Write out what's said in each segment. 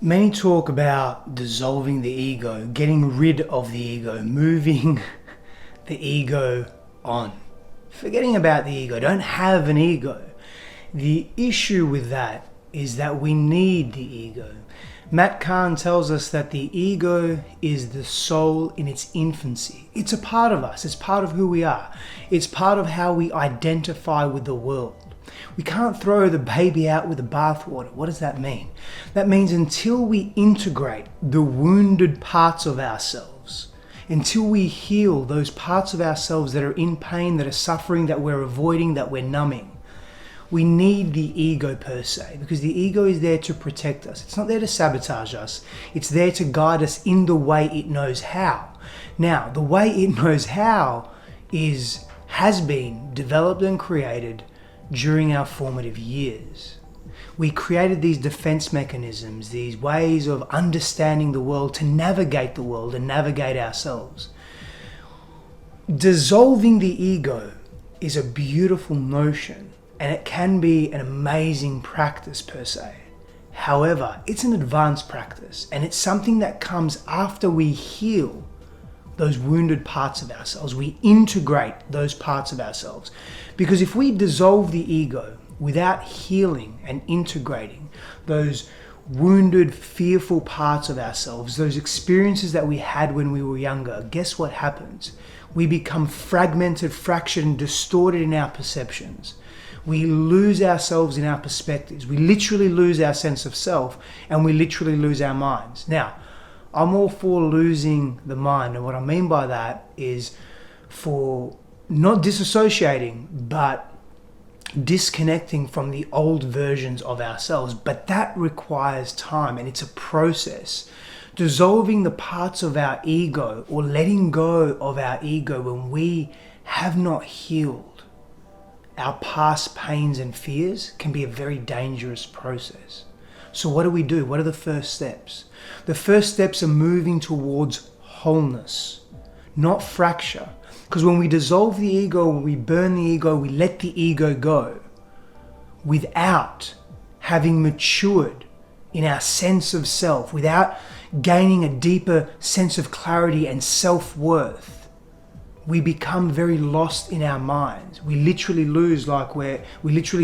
Many talk about dissolving the ego, getting rid of the ego, moving the ego on. Forgetting about the ego, don't have an ego. The issue with that is that we need the ego. Matt Kahn tells us that the ego is the soul in its infancy. It's a part of us, it's part of who we are. It's part of how we identify with the world. We can't throw the baby out with the bathwater. What does that mean? That means until we integrate the wounded parts of ourselves, until we heal those parts of ourselves that are in pain, that are suffering, that we're avoiding, that we're numbing, we need the ego per se, because the ego is there to protect us. It's not there to sabotage us. It's there to guide us in the way it knows how. Now, the way it knows how has been developed and created during our formative years. We created these defense mechanisms, these ways of understanding the world to navigate the world and navigate ourselves. Dissolving the ego is a beautiful notion, and it can be an amazing practice per se. However, it's an advanced practice, and it's something that comes after we heal those wounded parts of ourselves. We integrate those parts of ourselves. Because if we dissolve the ego without healing and integrating those wounded, fearful parts of ourselves, those experiences that we had when we were younger, guess what happens? We become fragmented, fractured, and distorted in our perceptions. We lose ourselves in our perspectives. We literally lose our sense of self, and we literally lose our minds. Now, I'm all for losing the mind, and what I mean by that is for not disassociating, but disconnecting from the old versions of ourselves. But that requires time, and it's a process. Dissolving the parts of our ego, or letting go of our ego when we have not healed our past pains and fears, can be a very dangerous process. So what do? What are the first steps? The first steps are moving towards wholeness, not fracture. Because when we dissolve the ego, when we burn the ego, we let the ego go without having matured in our sense of self, without gaining a deeper sense of clarity and self-worth. We become very lost in our minds. We literally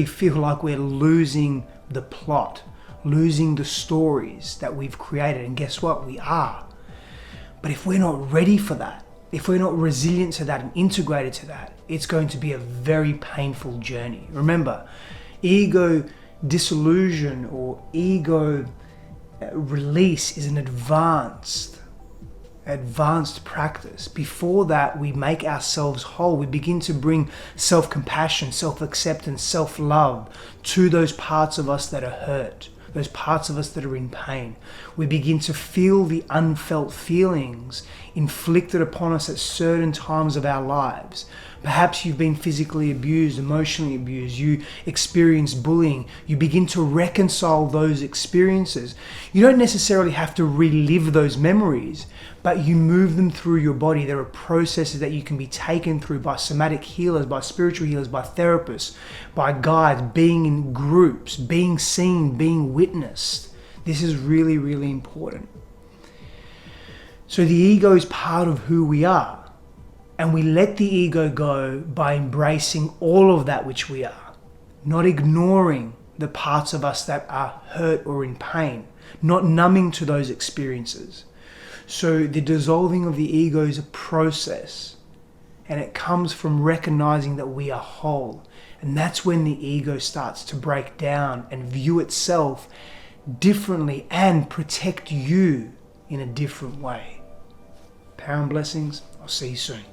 feel like we're losing the plot, losing the stories that we've created. And guess what? We are. But if we're not ready for that, if we're not resilient to that and integrated to that, it's going to be a very painful journey. Remember, ego dissolution or ego release is an advanced practice. Before that, we make ourselves whole. We begin to bring self-compassion, self-acceptance, self-love to those parts of us that are hurt, those parts of us that are in pain. We begin to feel the unfelt feelings inflicted upon us at certain times of our lives. Perhaps you've been physically abused, emotionally abused, you experienced bullying. You begin to reconcile those experiences. You don't necessarily have to relive those memories, but you move them through your body. There are processes that you can be taken through by somatic healers, by spiritual healers, by therapists, by guides, being in groups, being seen, being witnessed. This is really, really important. So the ego is part of who we are. And we let the ego go by embracing all of that which we are, not ignoring the parts of us that are hurt or in pain, not numbing to those experiences. So the dissolving of the ego is a process, and it comes from recognizing that we are whole. And that's when the ego starts to break down and view itself differently and protect you in a different way. Power and blessings. I'll see you soon.